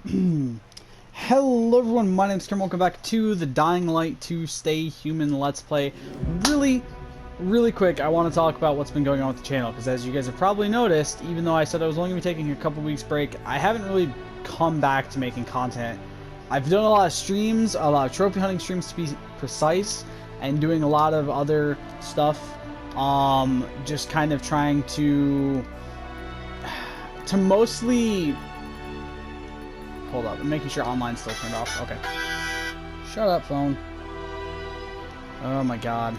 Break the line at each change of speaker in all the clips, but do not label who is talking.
Hello everyone, my name's Kim. Welcome back to the Dying Light to Stay Human Let's Play. Really quick, I want to talk about what's been going on with the channel, because as you guys have probably noticed, even though I said I was only going to be taking a couple weeks break, I haven't really come back to making content. I've done a lot of streams, a lot of trophy hunting streams to be precise, and doing a lot of other stuff, just kind of trying to mostly... Hold up, I'm making sure online's still turned off. Okay. Shut up, phone. Oh my god.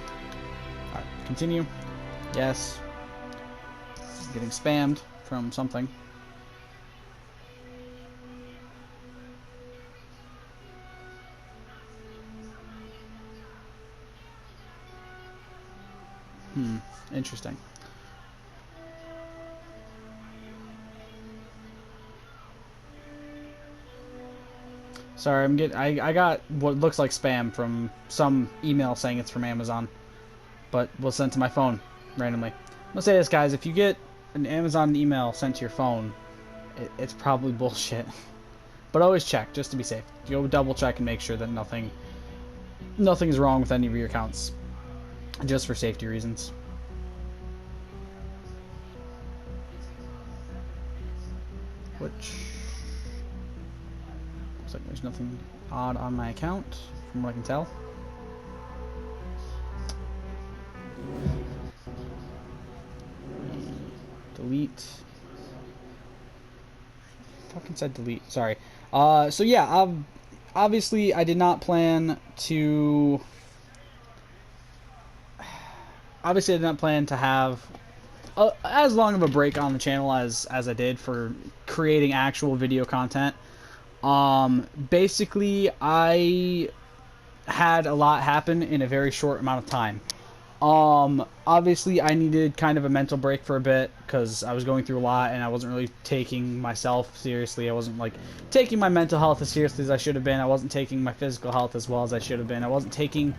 Alright, continue. Yes. Getting spammed from something. Interesting. Sorry, I got what looks like spam from some email saying it's from Amazon, but was sent to my phone randomly. I'm gonna say this, guys: if you get an Amazon email sent to your phone, it's probably bullshit. But always check, just to be safe. Go double check and make sure that nothing is wrong with any of your accounts, just for safety reasons. Which... looks like there's nothing odd on my account, from what I can tell. Delete. Fucking said delete. Sorry. So yeah, obviously I did not plan to... Obviously I did not plan to have as long of a break on the channel as I did for creating actual video content. Basically, I had a lot happen in a very short amount of time. Obviously, I needed kind of a mental break for a bit, because I was going through a lot, and I wasn't really taking myself seriously. I wasn't, like, taking my mental health as seriously as I should have been. I wasn't taking my physical health as well as I should have been. I wasn't taking,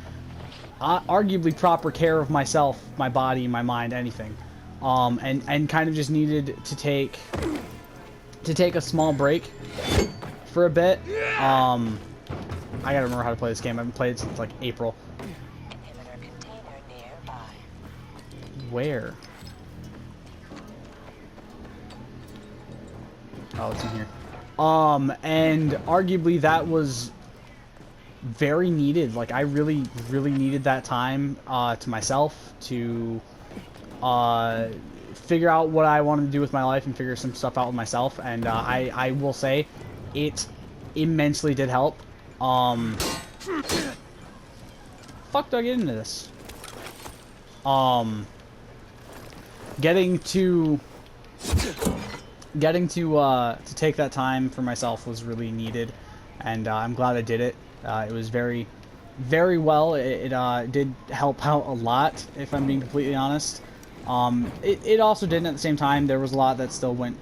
arguably, proper care of myself, my body, my mind, anything. And kind of just needed to take a small break for a bit. I gotta remember how to play this game. I haven't played it since like April.
Inhibitor container nearby.
Where? Oh, it's in here. And arguably that was very needed. Like, I really needed that time to myself to figure out what I wanted to do with my life and figure some stuff out with myself. And I will say, it immensely did help. Fuck, do I get into this? Getting to take that time for myself was really needed, and I'm glad I did it. It was very well. It did help out a lot, if I'm being completely honest. It also didn't at the same time. There was a lot that still went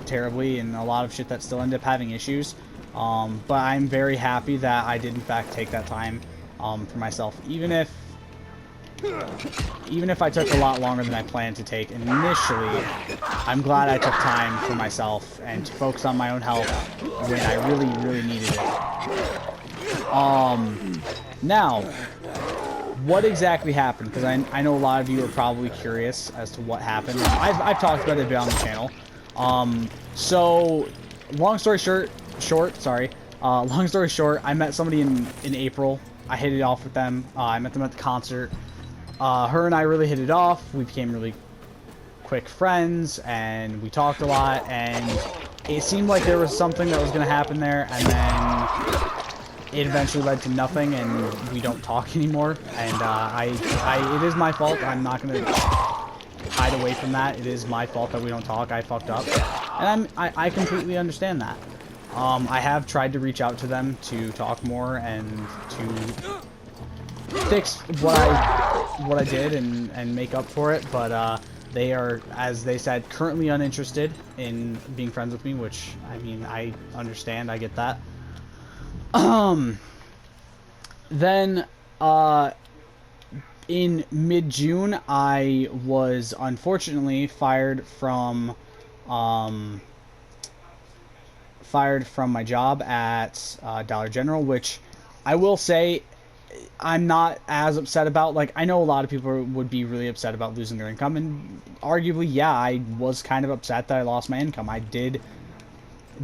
terribly, and a lot of shit that still ended up having issues. But I'm very happy that I did in fact take that time for myself, even if I took a lot longer than I planned to take initially. I'm glad I took time for myself and to focus on my own health when I really needed it. Now, what exactly happened? Because I know a lot of you are probably curious as to what happened. I've talked about it a bit on the channel. So, long story short, I met somebody in April. I hit it off with them. I met them at the concert. Her and I really hit it off. We became really quick friends, and we talked a lot, and it seemed like there was something that was going to happen there, and then it eventually led to nothing, and we don't talk anymore. And it is my fault. I'm not going to hide away from that. It is my fault that we don't talk. I fucked up, and I completely understand that. I have tried to reach out to them to talk more and to fix what I did and make up for it, but they are, as they said, currently uninterested in being friends with me, which, I mean, I understand. I get that. Then in mid-June, I was unfortunately fired from fired from my job at Dollar General, which I will say I'm not as upset about. Like, I know a lot of people would be really upset about losing their income, and arguably, yeah, I was kind of upset that I lost my income. I did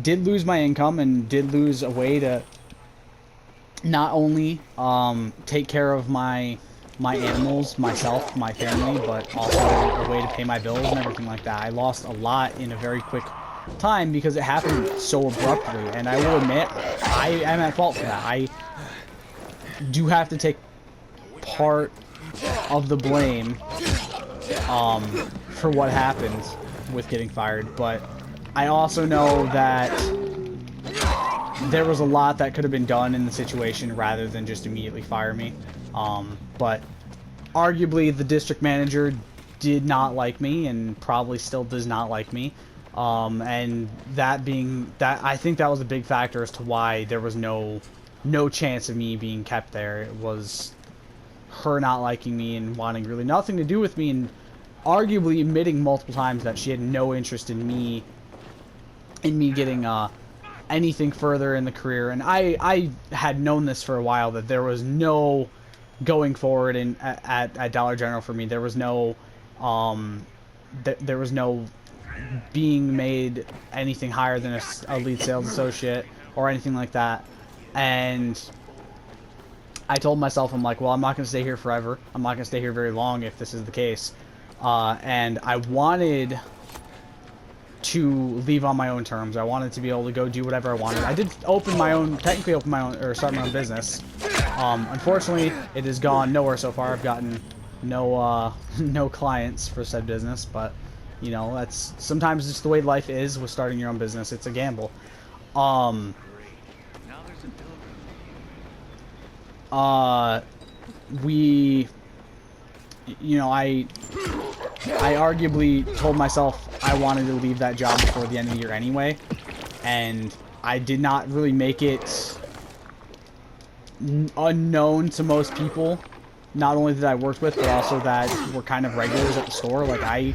lose my income and did lose a way to not only take care of my animals, myself, my family, but also a way to pay my bills and everything like that. I lost a lot in a very quick time because it happened so abruptly, and I will admit I am at fault for that. I do have to take part of the blame for what happened with getting fired, but I also know that there was a lot that could have been done in the situation rather than just immediately fire me. But arguably the district manager did not like me and probably still does not like me. And that being that, I think that was a big factor as to why there was no chance of me being kept there. It was her not liking me and wanting really nothing to do with me, and arguably admitting multiple times that she had no interest in me getting anything further in the career. And I had known this for a while, that there was no going forward at Dollar General for me. There was no there was no being made anything higher than a lead sales associate or anything like that. And I told myself, I'm like, well, I'm not going to stay here forever. I'm not going to stay here very long if this is the case. And I wanted to leave on my own terms. I wanted to be able to go do whatever I wanted. I did technically open my own, or start my own business. Unfortunately, it has gone nowhere so far. I've gotten no clients for said business, but you know, that's sometimes just the way life is with starting your own business. It's a gamble. I arguably told myself I wanted to leave that job before the end of the year anyway, and I did not really make it unknown to most people, not only that I worked with, but also that were kind of regulars at the store. Like, I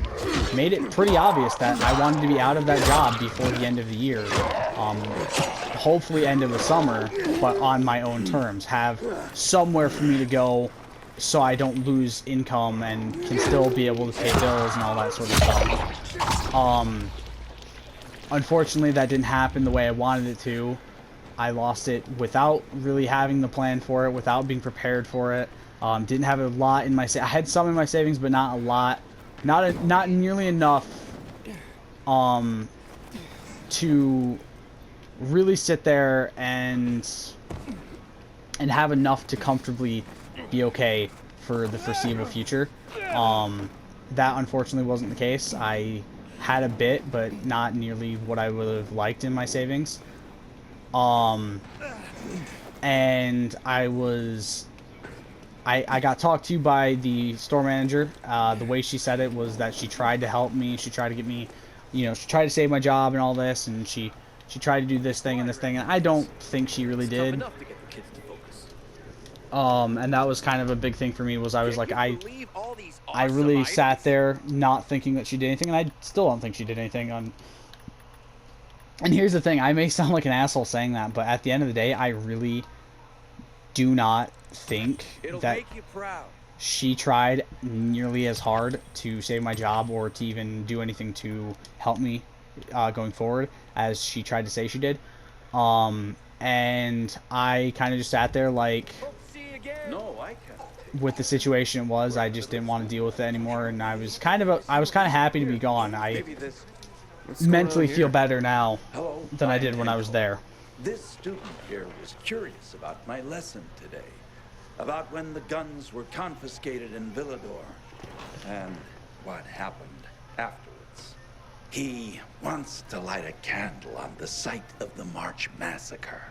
made it pretty obvious that I wanted to be out of that job before the end of the year. Hopefully end of the summer, but on my own terms. Have somewhere for me to go so I don't lose income and can still be able to pay bills and all that sort of stuff. Unfortunately, that didn't happen the way I wanted it to. I lost it without really having the plan for it, without being prepared for it. Didn't have a lot in my I had some in my savings, but not a lot. Not nearly enough to really sit there and have enough to comfortably be okay for the foreseeable future. That unfortunately wasn't the case. I had a bit, but not nearly what I would have liked in my savings. And I got talked to by the store manager. The way she said it was that she tried to help me. She tried to get me, she tried to save my job and all this, and she tried to do this thing and this thing, and I don't think she really did. And that was kind of a big thing for me, was I was like, I really sat there not thinking that she did anything, and I still don't think she did anything. And here's the thing, I may sound like an asshole saying that, but at the end of the day, I really do not think that she tried nearly as hard to save my job or to even do anything to help me going forward as she tried to say she did. And I kind of just sat there like, with the situation it was, I just didn't want to deal with it anymore, and I was kind of happy to be gone. I mentally feel better now than I did when I was there.
This student here was curious about my lesson today, about when the guns were confiscated in Villador, and what happened afterwards. He wants to light a candle on the site of the March Massacre.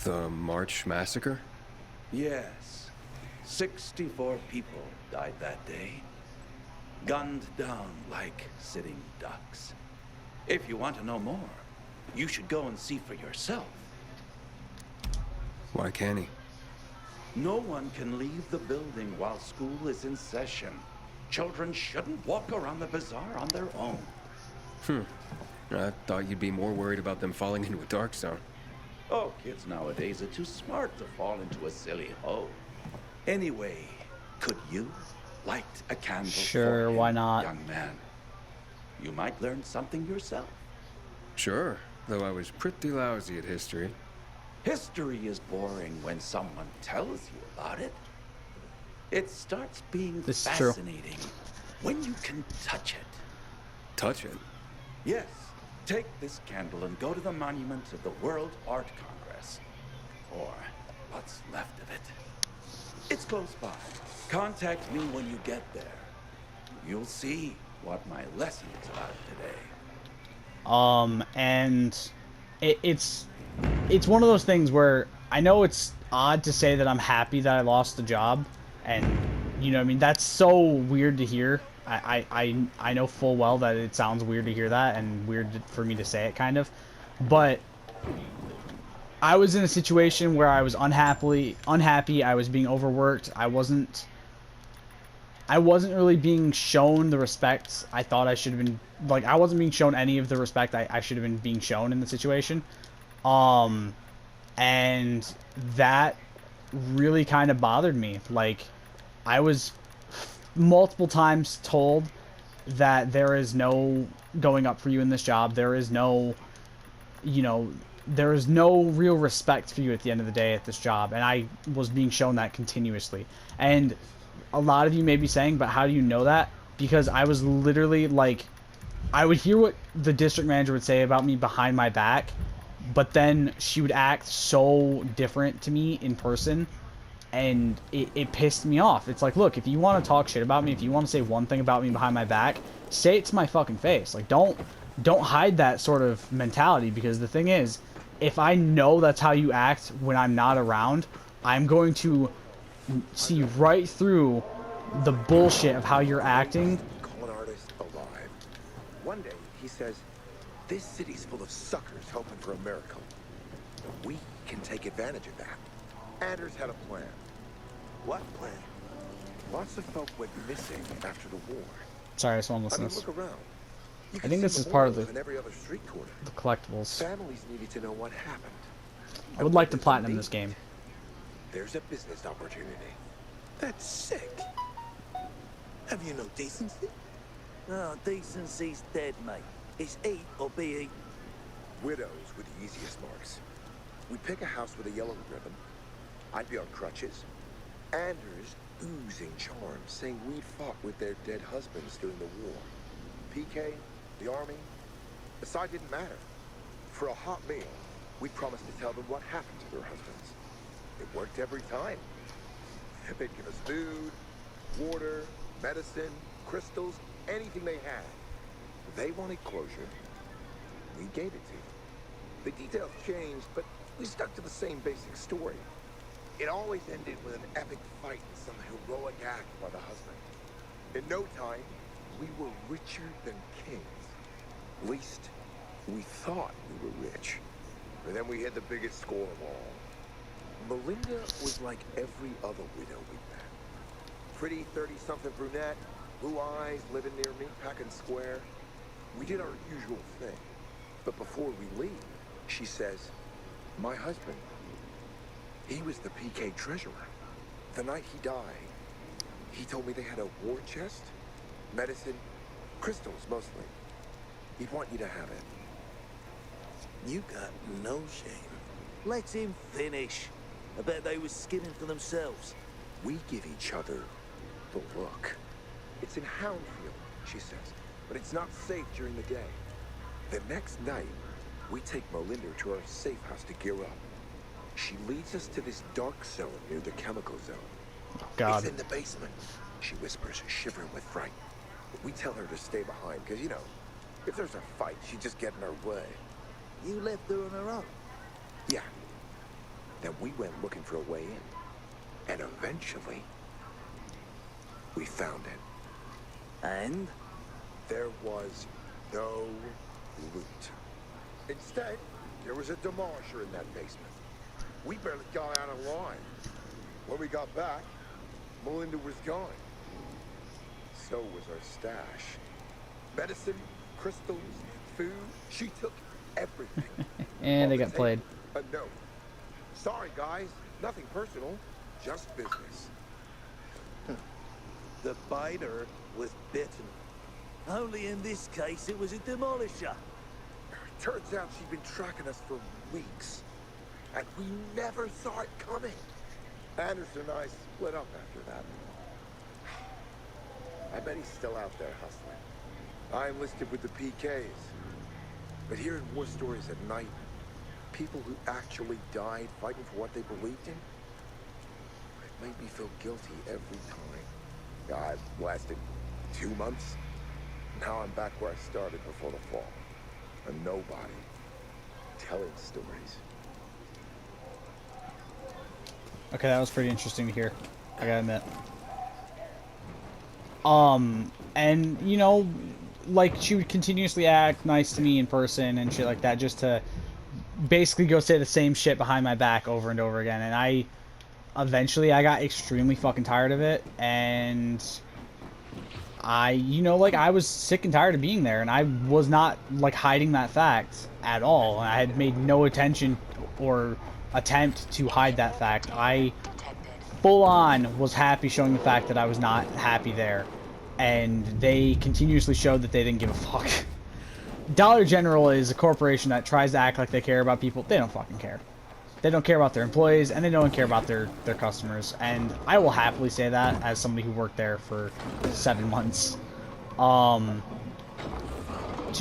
The March Massacre?
Yes. 64 people died that day. Gunned down like sitting ducks. If you want to know more, you should go and see for yourself.
Why can't he?
No one can leave the building while school is in session. Children shouldn't walk around the bazaar on their own.
I thought you'd be more worried about them falling into a dark zone.
Oh, kids nowadays are too smart to fall into a silly hole. Anyway, could you light a candle
Sure,
for
why
him,
not?
young man? You might learn something yourself.
Sure, though I was pretty lousy at history.
History is boring when someone tells you about it. It starts being
This is true.
fascinating when you can touch it.
Touch it.
Yes, take this candle and go to the monument of the World Art Congress. Or what's left of it. It's close by. Contact me when you get there. You'll see what my lesson is about today.
And it's one of those things where I know it's odd to say that I'm happy that I lost the job, and you know what I mean, that's so weird to hear. I know full well that it sounds weird to hear that and weird for me to say it kind of, but I was in a situation where I was unhappy, I was being overworked, I wasn't really being shown the respect I thought I should have been. Like, I wasn't being shown any of the respect I should have been being shown in the situation. And that really kind of bothered me. Like, I was multiple times told that there is no going up for you in this job. There is no, there is no real respect for you at the end of the day at this job. And I was being shown that continuously. And a lot of you may be saying, but how do you know that? Because I was literally like, I would hear what the district manager would say about me behind my back, but then she would act so different to me in person, and it pissed me off. It's like, look, if you want to talk shit about me, if you want to say one thing about me behind my back, say it to my fucking face. Like, don't hide that sort of mentality, because the thing is, if I know that's how you act when I'm not around, I'm going to see right through the bullshit of how you're acting.
Con artist alive. One day he says, this city's full of suckers hoping for a miracle. We can take advantage of that. Anders had a plan. What plan? Lots of folk went missing after the war.
Sorry, I just want to listen to
look
this.
around. You
I
can
think
see
this is part of
memorials in every other street corner.
the collectibles.
Families needed to know what happened.
I would like to platinum this game.
There's a business opportunity. That's sick. Have you no decency?
No, decency's dead, mate. It's eat or be eaten.
Widows were the easiest marks. We'd pick a house with a yellow ribbon. I'd be on crutches. Anders oozing charm, saying we'd fought with their dead husbands during the war. PK, the army, the side didn't matter. For a hot meal, we'd promise to tell them what happened to their husbands. It worked every time. They'd give us food, water, medicine, crystals, anything they had. They wanted closure. We gave it to them. The details changed, but we stuck to the same basic story. It always ended with an epic fight and some heroic act by the husband. In no time, we were richer than kings. At least, we thought we were rich. But then we hit the biggest score of all. Melinda was like every other widow we met. Pretty 30-something brunette, blue eyes, living near Meatpacking Square. We did our usual thing. But before we leave, she says, my husband, he was the PK treasurer. The night he died, he told me they had a war chest, medicine, crystals mostly. He'd want you to have it.
You got no shame. Let him finish. I bet they was skimming for themselves.
We give each other the look. It's in Houndfield, she says, but it's not safe during the day. The next night, we take Melinda to our safe house to gear up. She leads us to this dark zone near the chemical zone.
Oh, God.
It's in the basement, she whispers, shivering with fright. But we tell her to stay behind, because, you know, if there's a fight, she'd just get in our way.
You left her on her own.
Yeah. Then we went looking for a way in. And eventually, we found it.
And?
There was no loot. Instead, there was a demolisher in that basement. We barely got out of line. When we got back, Melinda was gone. So was our stash. Medicine, crystals, food. She took everything.
And
On
they
the
got played.
table, a note. Sorry, guys. Nothing personal. Just business.
The biter was bitten. Only in this case, it was a demolisher.
Turns out she'd been tracking us for weeks. And we never saw it coming. Anderson and I split up after that. I bet he's still out there hustling. I enlisted with the PKs. But hearing war stories at night, people who actually died fighting for what they believed in, it made me feel guilty every time. I lasted 2 months. Now I'm back where I started before the fall. A nobody. Telling stories.
Okay, that was pretty interesting to hear. I gotta admit. And you know, like she would continuously act nice to me in person and shit like that, just to basically go say the same shit behind my back over and over again. And I got extremely fucking tired of it, and you know, like I was sick and tired of being there, and I was not like hiding that fact at all. I had made no attention or attempt to hide that fact. I full on was happy showing the fact that I was not happy there, and they continuously showed that they didn't give a fuck. Dollar General is a corporation that tries to act like they care about people. They don't fucking care. They don't care about their employees, and they don't care about their customers. And I will happily say that as somebody who worked there for 7 months. To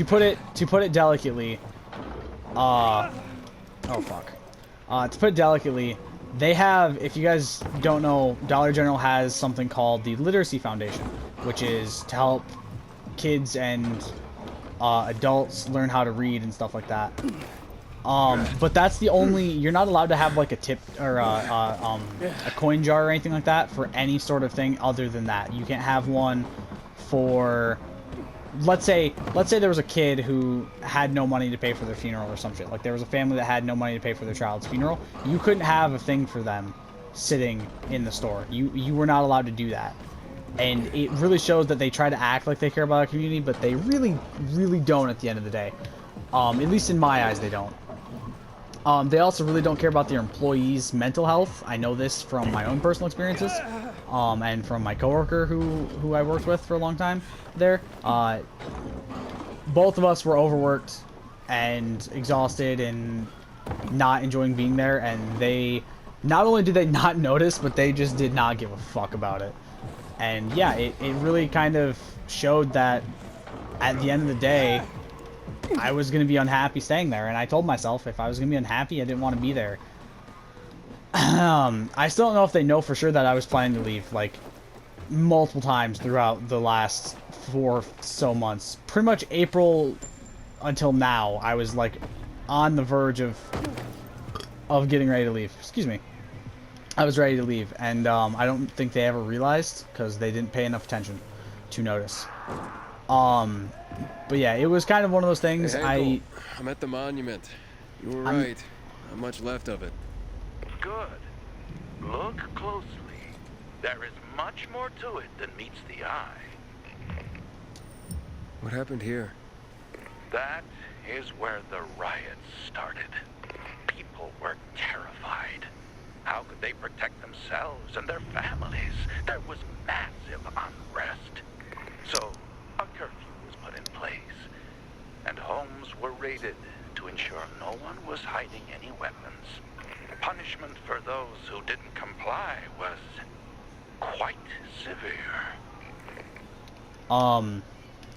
put it delicately, oh fuck. To put it delicately, they have, if you guys don't know, Dollar General has something called the Literacy Foundation, which is to help kids and adults learn how to read and stuff like that. But that's the only, you're not allowed to have like a tip or a coin jar or anything like that for any sort of thing other than that. You can't have one for, let's say there was a kid who had no money to pay for their funeral or some shit. Like there was a family that had no money to pay for their child's funeral. You couldn't have a thing for them sitting in the store. You were not allowed to do that. And it really shows that they try to act like they care about our community, but they really, really don't at the end of the day. At least in my eyes, they don't. They also really don't care about their employees' mental health. I know this from my own personal experiences, and from my coworker who I worked with for a long time there. Both of us were overworked and exhausted and not enjoying being there, and they, not only did they not notice, but they just did not give a fuck about it. And yeah, it really kind of showed that at the end of the day, I was going to be unhappy staying there, and I told myself if I was going to be unhappy, I didn't want to be there. I still don't know if they know for sure that I was planning to leave, like, multiple times throughout the last 4 so months. Pretty much April until now, I was, like, on the verge of getting ready to leave. Excuse me. I was ready to leave, and I don't think they ever realized, because they didn't pay enough attention to notice. But yeah, it was kind of one of those things.
Hey, I'm at the monument. You were right. Not much left of it.
Good. Look closely. There is much more to it than meets the eye.
What happened here?
That is where the riots started. People were terrified. How could they protect themselves and their families? There was massive unrest. So, a curfew was put in place, and homes were raided to ensure no one was hiding any weapons. Punishment for those who didn't comply was quite severe.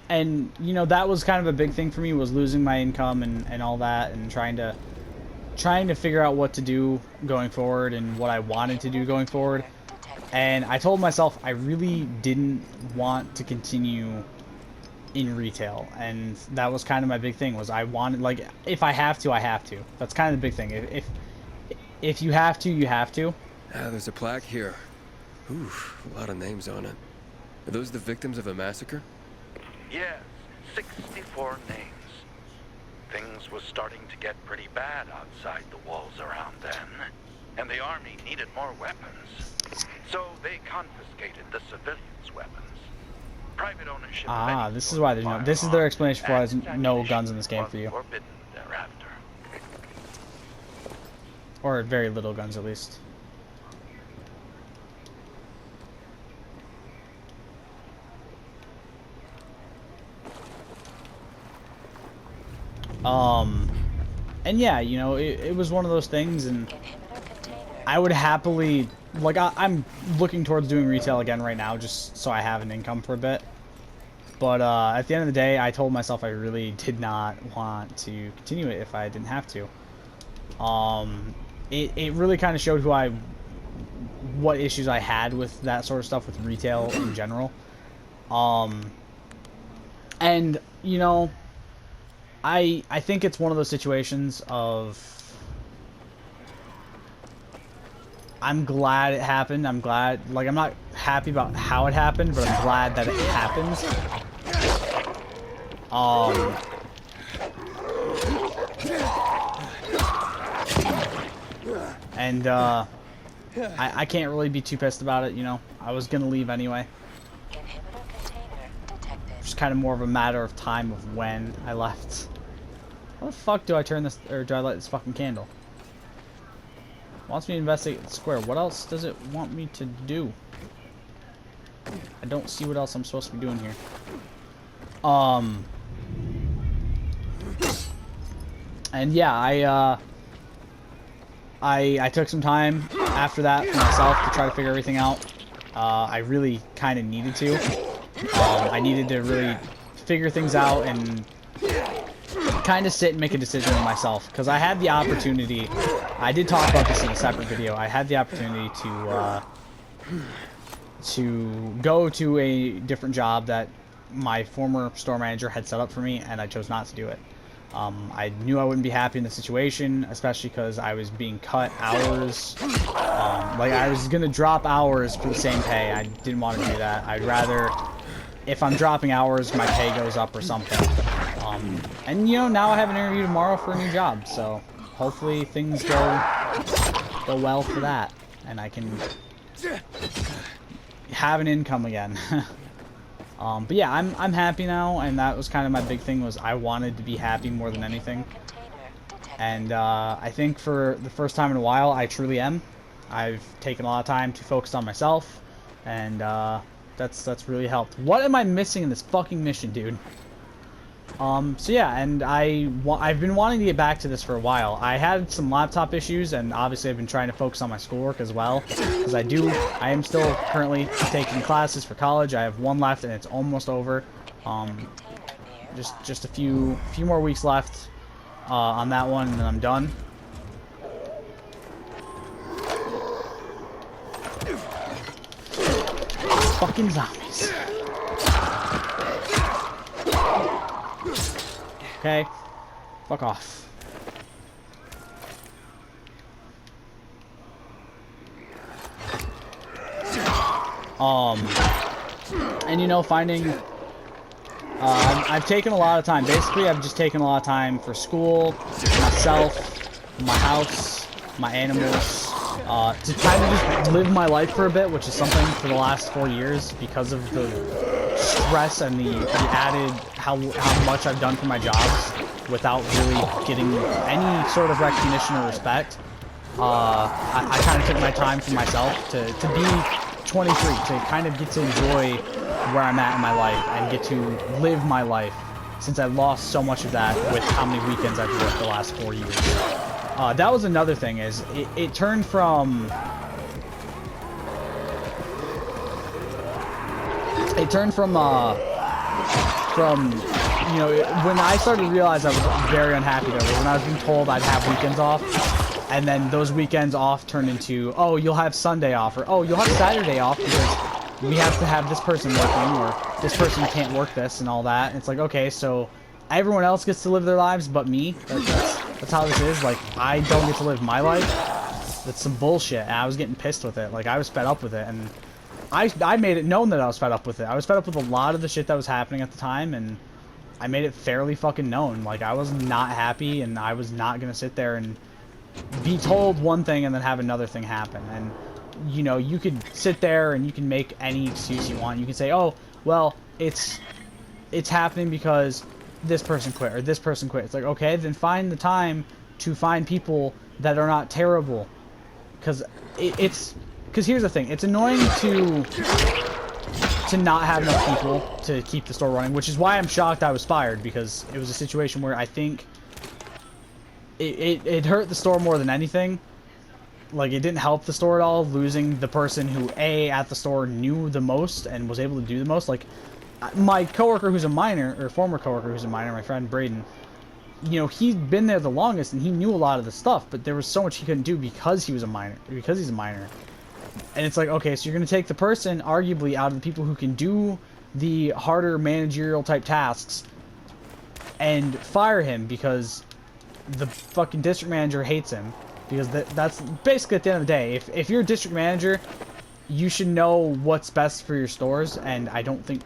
And, you know, that was kind of a big thing for me, was losing my income and all that, and trying to figure out what to do going forward and what I wanted to do going forward. And I told myself I really didn't want to continue in retail, and that was kind of my big thing, was I wanted, like, if I have to, I have to. That's kind of the big thing. If you have to, you have to.
Ah, there's a plaque here. Oof, a lot of names on it. Are those the victims of a massacre?
Yes, 64 names. Things was starting to get pretty bad outside the walls around then, and the army needed more weapons. So they confiscated the civilians' weapons. Private ownership.
Ah, this is why there's no. This is their explanation for why there's no guns in this game for you,
Forbidden thereafter.
or very little guns at least. And yeah, you know, it was one of those things, and I would happily, like, I'm looking towards doing retail again right now, just so I have an income for a bit. But at the end of the day, I told myself I really did not want to continue it if I didn't have to. It really kind of showed what issues I had with that sort of stuff with retail in general. And you know, I think it's one of those situations of, I'm glad it happened. I'm glad, like, I'm not happy about how it happened, but I'm glad that it happened. And I can't really be too pissed about it, you know. I was gonna leave anyway. Just kind of more of a matter of time of when I left. How the fuck do I turn this, or do I light this fucking candle? Wants me to investigate the square. What else does it want me to do? I don't see what else I'm supposed to be doing here. And yeah, I took some time after that for myself to try to figure everything out. I really kind of needed to. I needed to really figure things out and kind of sit and make a decision with myself, because I had the opportunity. I did talk about this in a separate video. I had the opportunity to go to a different job that my former store manager had set up for me, and I chose not to do it. I knew I wouldn't be happy in the situation, especially because I was being cut hours. Like, I was gonna drop hours for the same pay. I didn't want to do that. I'd rather, if I'm dropping hours, my pay goes up or something. And you know, now I have an interview tomorrow for a new job, so hopefully things go well for that, and I can have an income again. But yeah, I'm happy now, and that was kind of my big thing, was I wanted to be happy more than anything. And I think for the first time in a while, I truly am. I've taken a lot of time to focus on myself, and that's really helped. What am I missing in this fucking mission, dude? So yeah, and I've been wanting to get back to this for a while. I had some laptop issues, and obviously I've been trying to focus on my schoolwork as well, because I am still currently taking classes for college. I have one left, and it's almost over. Just a few more weeks left on that one, and then I'm done. Fucking zombies. Okay, fuck off. And you know, finding, I've taken a lot of time. Basically, I've just taken a lot of time for school, myself, my house, my animals, to kind of just live my life for a bit, which is something for the last 4 years, because of the stress and the added how much I've done for my jobs without really getting any sort of recognition or respect. I kind of took my time for myself to be 23, to kind of get to enjoy where I'm at in my life and get to live my life, since I lost so much of that with how many weekends I've worked the last 4 years. That was another thing, is it turned from... It turned from, you know, when I started to realize I was very unhappy there, was when I was being told I'd have weekends off, and then those weekends off turned into, oh, you'll have Sunday off, or oh, you'll have Saturday off because we have to have this person working, or this person can't work this, and all that. And it's like, okay, so everyone else gets to live their lives but me? That's how this is? Like, I don't get to live my life? That's some bullshit, and I was getting pissed with it. Like, I was fed up with it, and I made it known that I was fed up with it. I was fed up with a lot of the shit that was happening at the time, and I made it fairly fucking known. Like, I was not happy, and I was not gonna sit there and be told one thing and then have another thing happen. And, you know, you could sit there and you can make any excuse you want. You can say, oh, well, it's happening because this person quit or this person quit. It's like, okay, then find the time to find people that are not terrible. Because because here's the thing, it's annoying to not have enough people to keep the store running, which is why I'm shocked I was fired, because it was a situation where I think it hurt the store more than anything. Like, it didn't help the store at all, losing the person who, at the store knew the most and was able to do the most. Like, my coworker who's a minor, or former coworker who's a minor, my friend Braden, you know, he'd been there the longest and he knew a lot of the stuff, but there was so much he couldn't do because he was a minor, because he's a minor. And it's like, okay, so you're going to take the person, arguably, out of the people who can do the harder managerial type tasks and fire him because the fucking district manager hates him. Because that's basically, at the end of the day, if you're a district manager, you should know what's best for your stores, and I don't think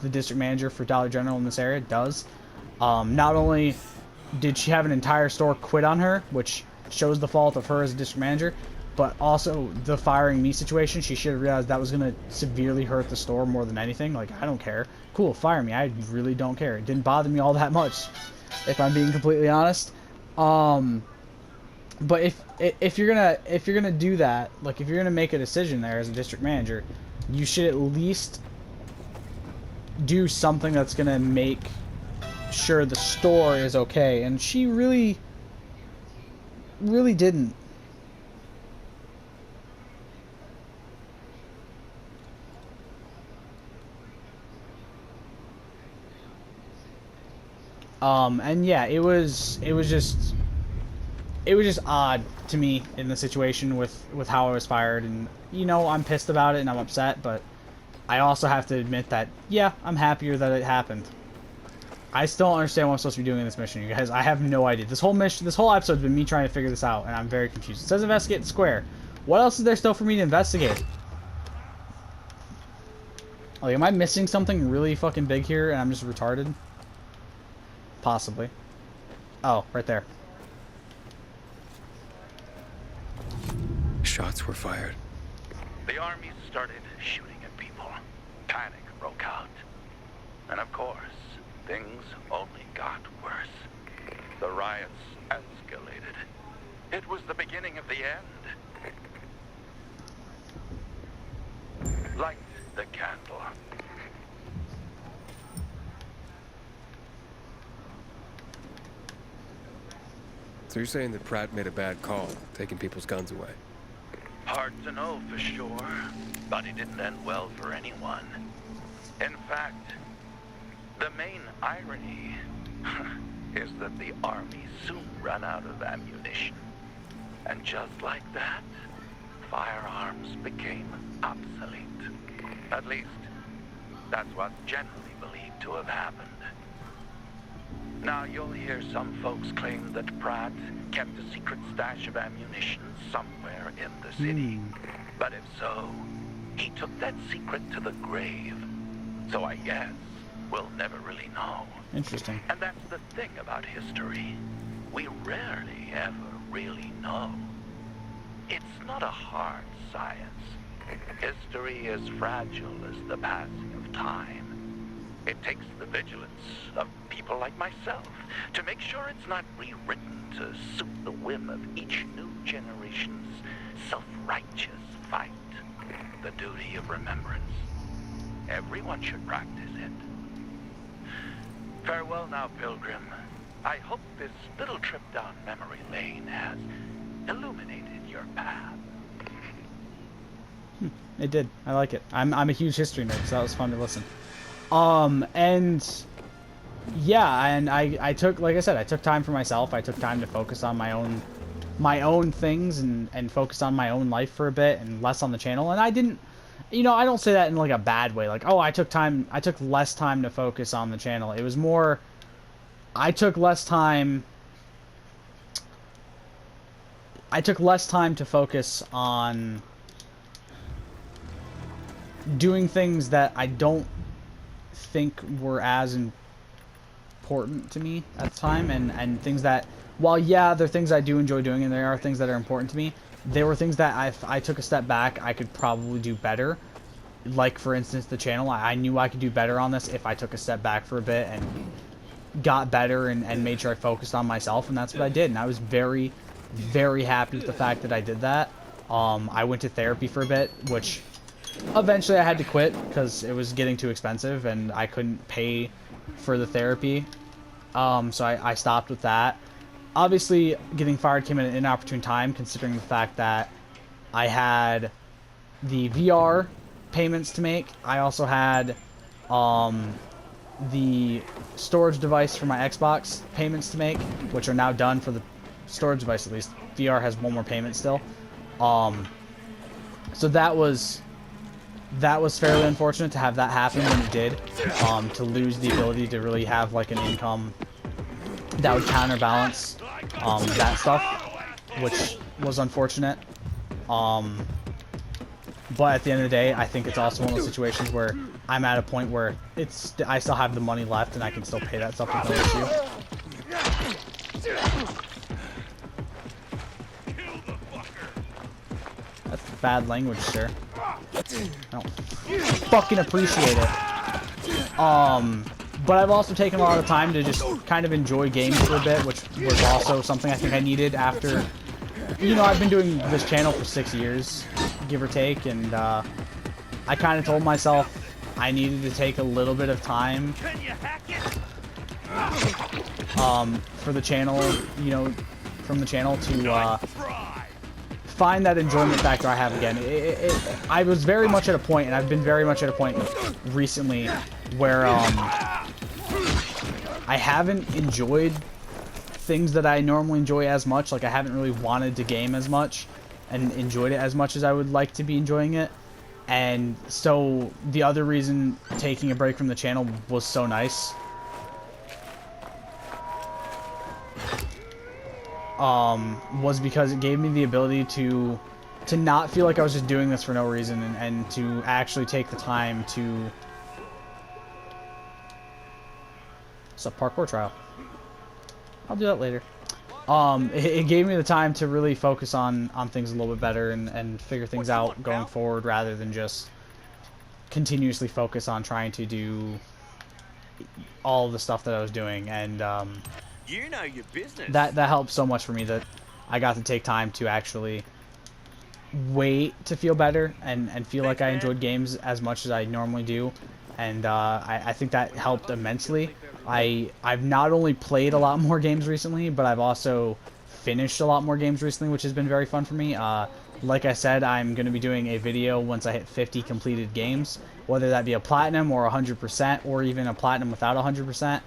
the district manager for Dollar General in this area does. Not only did she have an entire store quit on her, which shows the fault of her as a district manager, but also the firing me situation, she should have realized that was going to severely hurt the store more than anything. Like, I don't care. Cool, fire me. I really don't care. It didn't bother me all that much, if I'm being completely honest. But if you're gonna do that, like if you're gonna make a decision there as a district manager, you should at least do something that's gonna make sure the store is okay. And she really didn't. And yeah, it was just odd to me in the situation with how I was fired, and you know, I'm pissed about it and I'm upset, but I also have to admit that, yeah, I'm happier that it happened. I still don't understand what I'm supposed to be doing in this mission, you guys. I have no idea. This whole episode's been me trying to figure this out, and I'm very confused. It says investigate the square. What else is there still for me to investigate? Like, am I missing something really fucking big here and I'm just retarded? Possibly. Oh, right there.
Shots were fired.
The army started shooting at people. Panic broke out. And of course, things only got worse. The riots escalated. It was the beginning of the end. Light the candle.
So you're saying that Pratt made a bad call, taking people's guns away?
Hard to know for sure, but it didn't end well for anyone. In fact, the main irony is that the army soon ran out of ammunition. And just like that, firearms became obsolete. At least, that's what's generally believed to have happened. Now, you'll hear some folks claim that Pratt kept a secret stash of ammunition somewhere in the city. But if so, he took that secret to the grave. So I guess we'll never really know.
Interesting.
And that's the thing about history. We rarely ever really know. It's not a hard science. History is fragile as the passing of time. It takes the vigilance of people like myself to make sure it's not rewritten to suit the whim of each new generation's self-righteous fight. The duty of remembrance. Everyone should practice it. Farewell now, Pilgrim. I hope this little trip down memory lane has illuminated your path.
It did. I like it. I'm a huge history nerd, so that was fun to listen. And yeah, and I took, like I said, I took time for myself. I took time to focus on my own things and focus on my own life for a bit and less on the channel. And I didn't, you know, I don't say that in like a bad way. Like, oh, I took less time to focus on the channel. It was more, I took less time to focus on doing things that I don't think were as important to me at the time, and things that, while yeah, there are things I do enjoy doing and there are things that are important to me, there were things that if I took a step back I could probably do better. like for instance the channel, I knew I could do better on this if I took a step back for a bit and got better and made sure I focused on myself, and that's what I did. And I was very, very happy with the fact that I did that. I went to therapy for a bit, which eventually I had to quit because it was getting too expensive and I couldn't pay for the therapy. So I stopped with that. Obviously, getting fired came at an inopportune time, considering the fact that I had the VR payments to make. I also had the storage device for my Xbox payments to make, which are now done for the storage device at least. VR has one more payment still. So that was fairly unfortunate to have that happen when it did. To lose the ability to really have like an income that would counterbalance that stuff, which was unfortunate. But at the end of the day, I think it's also one of those situations where I'm at a point where I still have the money left and I can still pay that stuff with no issue. That's bad language, sir. I don't fucking appreciate it. But I've also taken a lot of time to just kind of enjoy games for a bit, which was also something I think I needed after, you know, I've been doing this channel for 6 years, give or take, and I kind of told myself I needed to take a little bit of time for the channel, you know, from the channel to find that enjoyment factor I have again. I was very much at a point, and I've been very much at a point recently where I haven't enjoyed things that I normally enjoy as much. Like, I haven't really wanted to game as much and enjoyed it as much as I would like to be enjoying it. And so the other reason taking a break from the channel was so nice was because it gave me the ability to not feel like I was just doing this for no reason, and to actually take the time to... What's up, parkour trial? I'll do that later. It gave me the time to really focus on things a little bit better and figure things out going forward, rather than just continuously focus on trying to do all the stuff that I was doing. And
You know your business.
that helped so much for me that I got to take time to actually wait to feel better and feel like I enjoyed games as much as I normally do. And I think that helped immensely. I've not only played a lot more games recently, but I've also finished a lot more games recently, which has been very fun for me. Like I said, I'm going to be doing a video once I hit 50 completed games, whether that be a platinum or 100%, or even a platinum without 100%.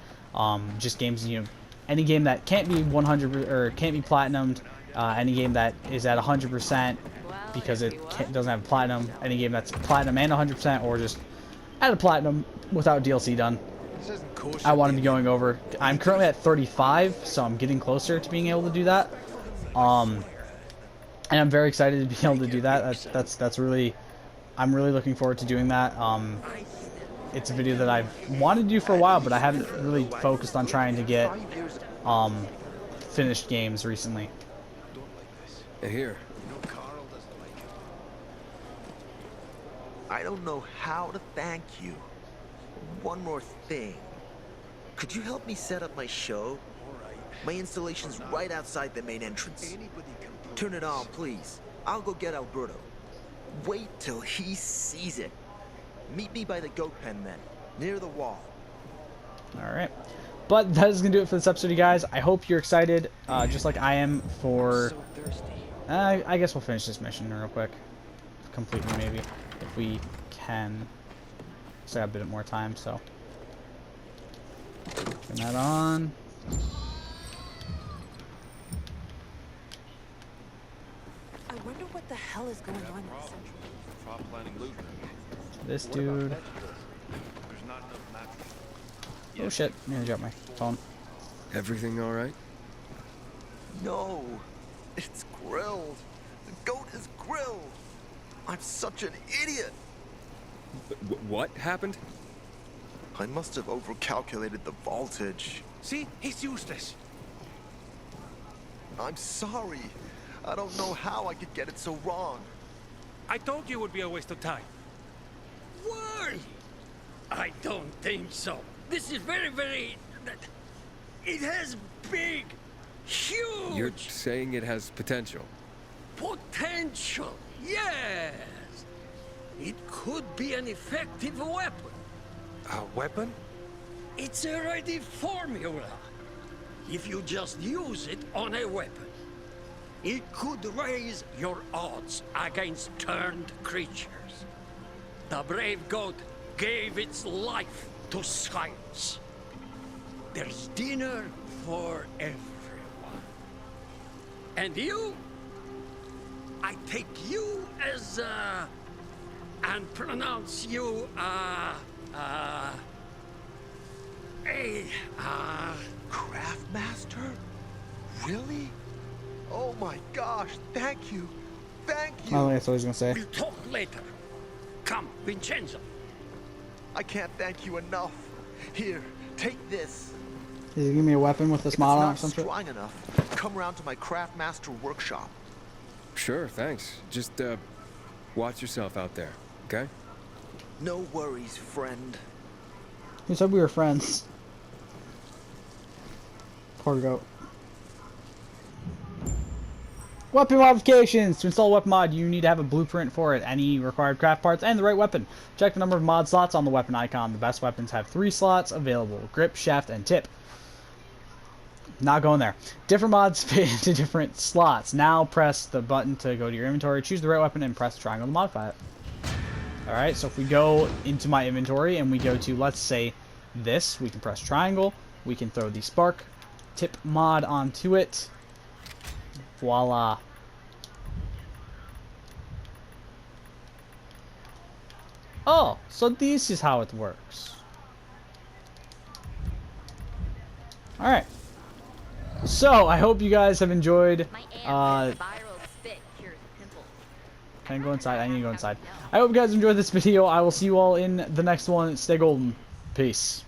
Just games, you know, any game that can't be 100 or can't be platinumed, any game that is at 100% because it doesn't have platinum, any game that's platinum and 100%, or just at a platinum without DLC done. I want to be going over. I'm currently at 35, so I'm getting closer to being able to do that. And I'm very excited to be able to do that. That's really, I'm really looking forward to doing that. It's a video that I've wanted to do for a while, but I haven't really focused on trying to get finished games recently.
Here.
I don't know how to thank you. One more thing. Could you help me set up my show? My installation's right outside the main entrance. Turn it on, please. I'll go get Alberto. Wait till he sees it. Meet me by the goat pen then, near the wall.
Alright. But that is going to do it for this episode, you guys. I hope you're excited, just like I am, for... I guess we'll finish this mission real quick. Completely, maybe. If we can. So I have a bit more time, so... Turn that on.
I wonder what the hell is going on in the central.
This dude. Oh shit, I'm gonna drop my phone.
Everything all right?
No, it's grilled. The goat is grilled. I'm such an idiot.
What happened?
I must have overcalculated the voltage.
See? He's useless.
I'm sorry. I don't know how I could get it so wrong.
I told you it would be a waste of time. worry. I don't think so. This is very... It has big, huge...
You're saying it has potential?
Potential, yes. It could be an effective weapon.
A weapon?
It's a ready formula. If you just use it on a weapon, it could raise your odds against turned creatures. The brave goat gave its life to science. There's dinner for everyone. And you? I take you as, and pronounce you,
Craftmaster? Really? Oh my gosh, thank you. Thank you.
Oh, that's what I was gonna say.
We'll talk later. Come, Vincenzo.
I can't thank you enough. Here, take this.
Did you give me a weapon with this
If
mod on or
it's
something?
not strong enough, come around to my Craftmaster workshop.
Sure, thanks. Just, watch yourself out there, okay?
No worries, friend.
Who said we were friends? Poor goat. Weapon modifications! To install a weapon mod, you need to have a blueprint for it, any required craft parts, and the right weapon. Check the number of mod slots on the weapon icon. The best weapons have 3 slots available: grip, shaft, and tip. Not going there. Different mods fit into different slots. Now press the button to go to your inventory, choose the right weapon, and press triangle to modify it. Alright, so if we go into my inventory and we go to, let's say, this, we can press triangle. We can throw the spark tip mod onto it. Voila. Oh, so this is how it works. Alright. So, I hope you guys have enjoyed. Can I go inside? I need to go inside. I hope you guys enjoyed this video. I will see you all in the next one. Stay golden. Peace.